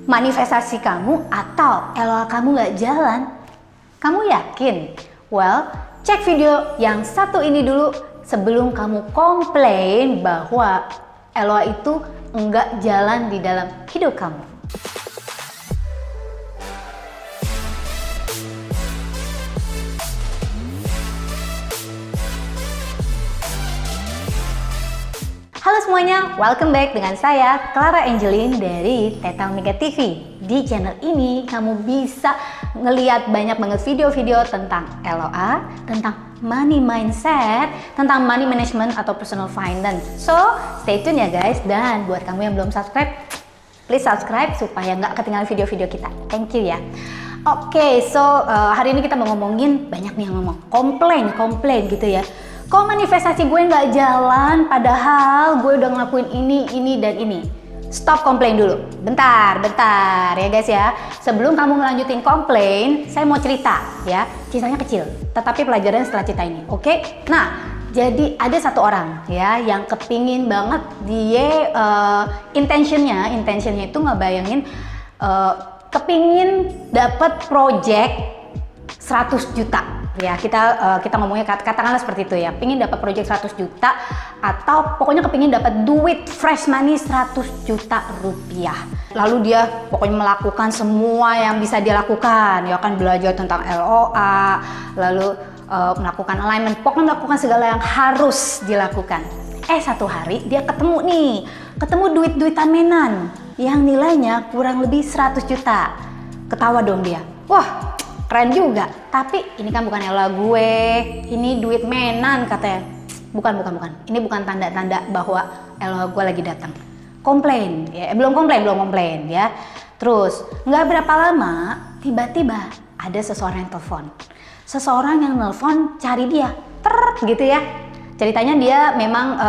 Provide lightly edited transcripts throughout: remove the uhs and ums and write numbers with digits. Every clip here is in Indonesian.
manifestasi kamu atau LOA kamu nggak jalan? Kamu yakin? Well, cek video yang satu ini dulu sebelum kamu komplain bahwa LOA itu nggak jalan di dalam hidup kamu. Halo semuanya, welcome back dengan saya Clara Angeline dari Tetal Mega TV. Di channel ini kamu bisa ngeliat banyak banget video-video tentang LOA, tentang money mindset, tentang money management atau personal finance. So, stay tune ya guys. Dan buat kamu yang belum subscribe, please subscribe supaya nggak ketinggalan video-video kita. Thank you ya. Oke, so hari ini kita mau ngomongin, banyak nih yang ngomong komplain gitu ya. Kok manifestasi gue nggak jalan padahal gue udah ngelakuin ini, dan ini. Stop komplain dulu. Bentar ya guys ya. Sebelum kamu ngelanjutin komplain, saya mau cerita ya. Ceritanya kecil, tetapi pelajaran setelah cerita ini. Oke? Nah, jadi ada satu orang ya yang kepingin banget dia intentionnya itu ngebayangin kepingin dapat project 100 juta. Ya, kita ngomongnya katakanlah seperti itu ya. Pingin dapat project 100 juta atau pokoknya kepingin dapat duit fresh money 100 juta rupiah. Lalu dia pokoknya melakukan semua yang bisa dia lakukan. Ya kan, belajar tentang LOA, lalu melakukan alignment, pokoknya melakukan segala yang harus dilakukan. Satu hari dia ketemu duit-duitan mainan yang nilainya kurang lebih 100 juta. Ketawa dong dia. Wah, keren juga, tapi ini kan bukan LOA gue, ini duit mainan katanya. Bukan. Ini bukan tanda-tanda bahwa LOA gue lagi datang. Komplain, ya belum komplain ya. Terus nggak berapa lama, tiba-tiba ada seseorang yang telepon. Seseorang yang nelfon cari dia, gitu ya. Ceritanya dia memang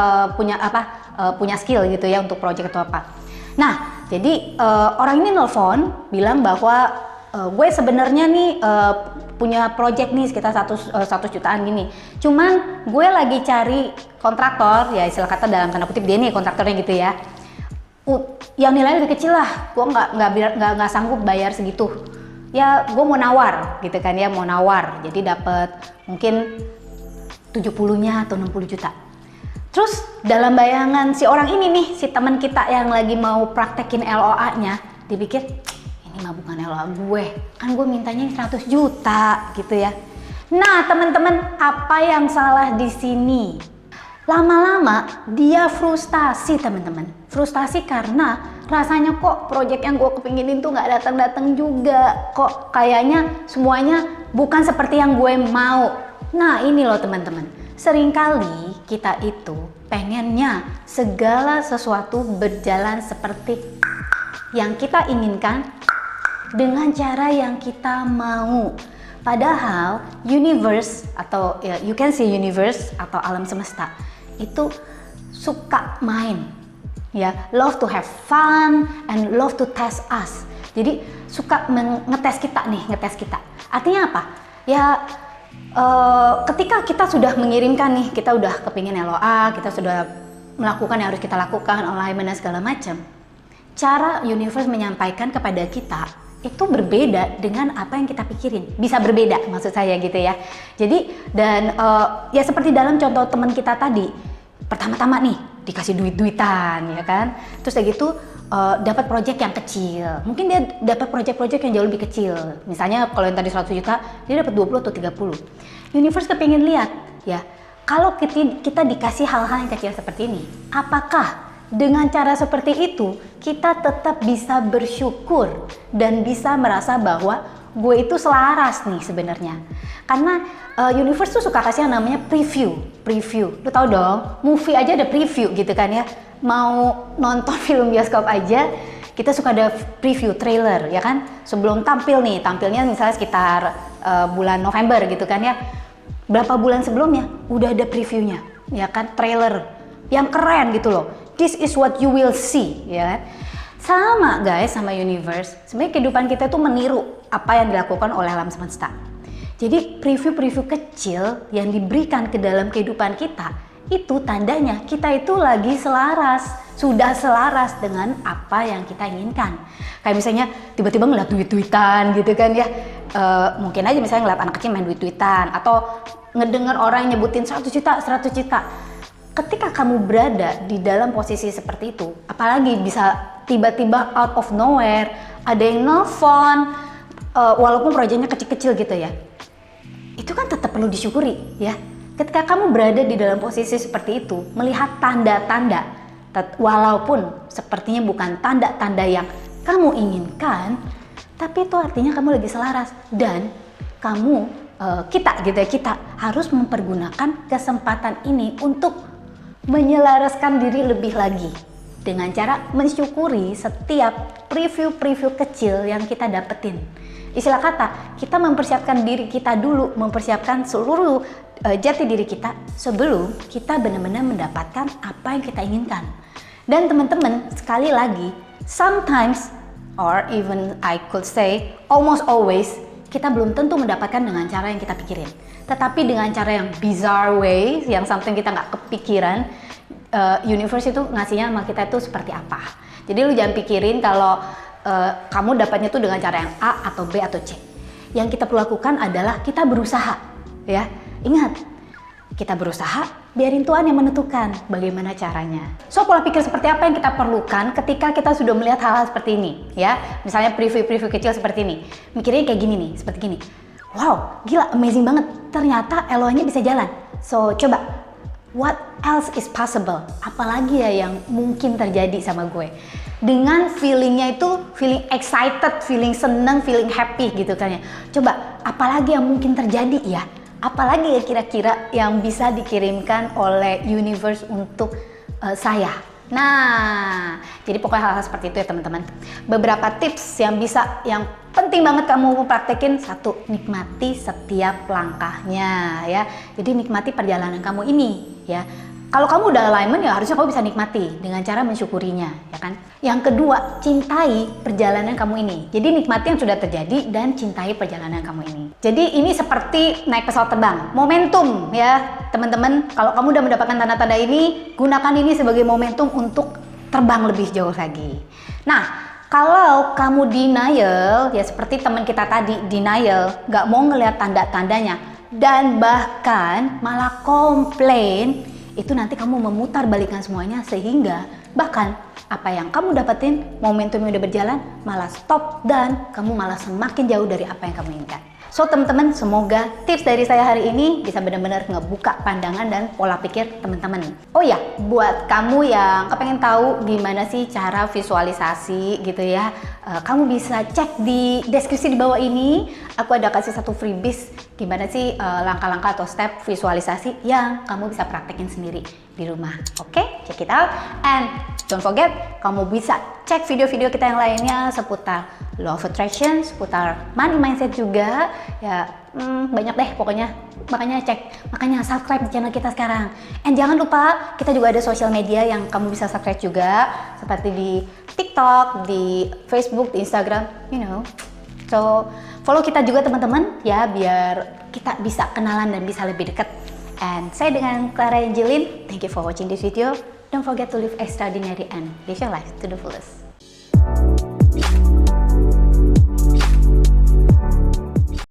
punya skill gitu ya untuk project atau apa. Nah, jadi orang ini nelfon bilang bahwa gue sebenarnya nih punya project nih sekitar 100 jutaan gini. Cuman gue lagi cari kontraktor, ya istilah kata dalam tanda kutip dia nih kontraktornya gitu ya. Yang nilainya lebih kecil lah, gue nggak sanggup bayar segitu. Ya gue mau nawar gitu kan ya, mau nawar. Jadi dapat mungkin 70-nya atau 60 juta. Terus dalam bayangan si orang ini nih, si teman kita yang lagi mau praktekin LOA-nya, dipikir ini mah bukan LOA gue, kan gue mintanya 100 juta gitu ya. Nah teman-teman, apa yang salah di sini? Lama-lama dia frustasi teman-teman. Frustasi karena rasanya kok project yang gue kepinginin tuh nggak datang-datang juga. Kok kayaknya semuanya bukan seperti yang gue mau. Nah ini loh teman-teman, seringkali kita itu pengennya segala sesuatu berjalan seperti yang kita inginkan dengan cara yang kita mau. Padahal universe atau ya, you can say universe atau alam semesta itu suka main. Ya, love to have fun and love to test us. Jadi suka ngetes kita. Artinya apa? Ya ketika kita sudah mengirimkan nih, kita udah kepingin LOA, kita sudah melakukan yang harus kita lakukan, alignment dan segala macam. Cara universe menyampaikan kepada kita itu berbeda dengan apa yang kita pikirin. Bisa berbeda maksud saya gitu ya. Jadi dan ya seperti dalam contoh teman kita tadi, pertama-tama nih dikasih duit-duitan ya kan. Terus kayak gitu dapat project yang kecil. Mungkin dia dapat project-project yang jauh lebih kecil. Misalnya kalau yang tadi 100 juta, dia dapat 20 atau 30. Universe kepingin lihat ya, kalau kita dikasih hal-hal yang kecil seperti ini, apakah dengan cara seperti itu kita tetap bisa bersyukur dan bisa merasa bahwa gue itu selaras nih sebenarnya. Karena universe tuh suka kasih yang namanya preview. Lu tau dong, movie aja ada preview gitu kan ya. Mau nonton film bioskop aja kita suka ada preview trailer ya kan. Sebelum tampilnya misalnya sekitar bulan November gitu kan ya. Berapa bulan sebelumnya udah ada previewnya ya kan, trailer yang keren gitu loh. This is what you will see, ya kan? Sama guys, sama universe. Sebenarnya kehidupan kita itu meniru apa yang dilakukan oleh alam semesta. Jadi preview-preview kecil yang diberikan ke dalam kehidupan kita itu tandanya kita itu lagi selaras, sudah selaras dengan apa yang kita inginkan. Kayak misalnya tiba-tiba ngeliat duit-duitan gitu kan ya, mungkin aja misalnya ngeliat anak kecil main duit-duitan, atau ngedengar orang yang nyebutin 100 juta, 100 juta. Ketika kamu berada di dalam posisi seperti itu, apalagi bisa tiba-tiba out of nowhere, ada yang nelfon, walaupun proyeknya kecil-kecil gitu ya, itu kan tetap perlu disyukuri ya. Ketika kamu berada di dalam posisi seperti itu, melihat tanda-tanda, walaupun sepertinya bukan tanda-tanda yang kamu inginkan, tapi itu artinya kamu lagi selaras, dan kamu, kita gitu ya, kita harus mempergunakan kesempatan ini untuk menyelaraskan diri lebih lagi dengan cara mensyukuri setiap preview-preview kecil yang kita dapetin. Istilah kata, kita mempersiapkan diri kita dulu, mempersiapkan seluruh jati diri kita sebelum kita benar-benar mendapatkan apa yang kita inginkan. Dan teman-teman, sekali lagi, sometimes or even I could say almost always, kita belum tentu mendapatkan dengan cara yang kita pikirin. Tetapi dengan cara yang bizarre way, yang something kita nggak kepikiran, universe itu ngasihnya sama kita itu seperti apa. Jadi lu jangan pikirin kalau kamu dapatnya tuh dengan cara yang A atau B atau C. Yang kita perlu lakukan adalah kita berusaha, ya. Ingat, kita berusaha, biarin Tuhan yang menentukan bagaimana caranya. So, pola pikir seperti apa yang kita perlukan ketika kita sudah melihat hal-hal seperti ini, ya. Misalnya preview-preview kecil seperti ini. Mikirnya kayak gini nih, seperti gini. Wow, gila, amazing banget. Ternyata Elohnya bisa jalan. So, coba, what else is possible? Apalagi ya yang mungkin terjadi sama gue? Dengan feelingnya itu, feeling excited, feeling seneng, feeling happy gitu kan ya. Coba, apalagi yang mungkin terjadi ya? Apalagi ya kira-kira yang bisa dikirimkan oleh universe untuk saya? Nah, jadi pokoknya hal-hal seperti itu ya teman-teman. Beberapa tips yang penting banget kamu praktekin. Satu, nikmati setiap langkahnya ya. Jadi nikmati perjalanan kamu ini ya. Kalau kamu udah alignment ya harusnya kamu bisa nikmati dengan cara mensyukurinya, ya kan? Yang kedua, cintai perjalanan kamu ini. Jadi nikmati yang sudah terjadi dan cintai perjalanan kamu ini. Jadi ini seperti naik pesawat terbang, momentum ya teman-teman. Kalau kamu udah mendapatkan tanda-tanda ini, gunakan ini sebagai momentum untuk terbang lebih jauh lagi. Nah, kalau kamu denial, ya seperti teman kita tadi, denial, nggak mau ngelihat tanda-tandanya, dan bahkan malah komplain, itu nanti kamu memutar balikan semuanya sehingga bahkan apa yang kamu dapetin, momentum yang udah berjalan malah stop dan kamu malah semakin jauh dari apa yang kamu inginkan. So teman-teman, semoga tips dari saya hari ini bisa benar-benar ngebuka pandangan dan pola pikir teman-teman. Oh ya, buat kamu yang kepengen tahu gimana sih cara visualisasi gitu ya, kamu bisa cek di deskripsi di bawah ini. Aku ada kasih satu freebies gimana sih langkah-langkah atau step visualisasi yang kamu bisa praktekin sendiri di rumah. Oke, check it out. And don't forget, kamu bisa cek video-video kita yang lainnya seputar Law of Attraction, seputar money mindset juga. Ya, banyak deh pokoknya. Makanya subscribe di channel kita sekarang. And jangan lupa, kita juga ada sosial media yang kamu bisa subscribe juga, seperti di TikTok, di Facebook, di Instagram, you know. So, follow kita juga teman-teman ya, biar kita bisa kenalan dan bisa lebih dekat. And saya dengan Clara Angelin, thank you for watching this video. Don't forget to live extraordinary and live your life to the fullest.